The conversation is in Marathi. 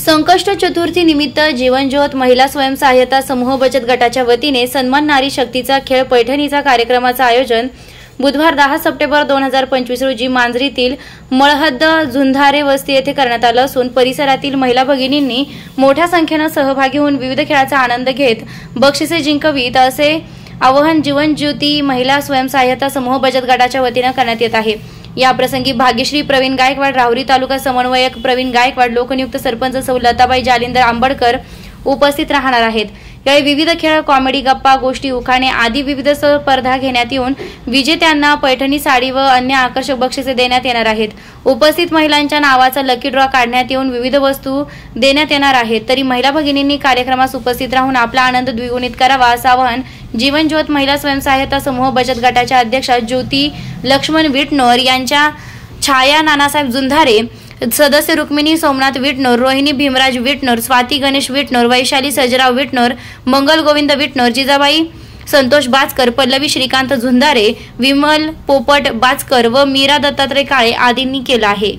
संकष्ट चतुर्थी निमित्त जीवनज्योत महिला स्वयंसहाय्यता समूह बचत गटाच्या वतीने सन्मान नारी शक्तीचा खेळ पैठणीचा कार्यक्रमाचे आयोजन बुधवार 10 सप्टेंबर 2025 रोजी मांजरीतील मळहद्द झुंधारे वस्ती येथे करण्यात आलं असून परिसरातील महिला भगिनींनी मोठ्या संख्येने सहभागी होऊन विविध खेळाचा आनंद घेत बक्षिसे जिंकवीत असे आवाहन जीवनज्योती महिला स्वयंसहाय्यता समूह बचत गटाच्या वतीने करण्यात येत आहे। या प्रसंगी भाग्यश्री प्रवीण गायकवाड, राहुरी तालुका समन्वयक प्रवीण गायकवाड, लोकनियुक्त सरपंच सौ लताबाई जालिंदर आंबडकर उपस्थित राहणार आहेत। यावेळी विविध खेळ, कॉमेडी, गप्पा गोष्टी, उखाणे आदी विविध स्पर्धा घेण्यात येऊन विजेत्यांना पैठणी साडी व अन्य आकर्षक बक्षिसे देण्यात येणार आहेत। उपस्थित महिलांच्या नावाचा लकी ड्रॉ काढण्यात येऊन विविध वस्तू देण्यात येणार आहेत। तरी महिला भगिनींनी कार्यक्रमास उपस्थित राहून आपला आनंद द्विगुणित करावा असं आवाहन जीवनज्योत महिला स्वयंसहाय्यता समूह बचत गटाच्या अध्यक्षा ज्योती लक्ष्मण विटनोर यांच्या छाया नानासाहेब झुंधारे, सदस्य रुक्मिणी सोमनाथ विटनोर, रोहिणी भीमराज विटनोर, स्वाती गणेश विटनोर, वैशाली सजराव विटनोर, मंगल गोविंद विटनोर, जिजाबाई संतोष बाचकर, पल्लवी श्रीकांत झुंधारे, विमल पोपट बाचकर व मीरा दत्तात्रय काळे आदींनी केला आहे।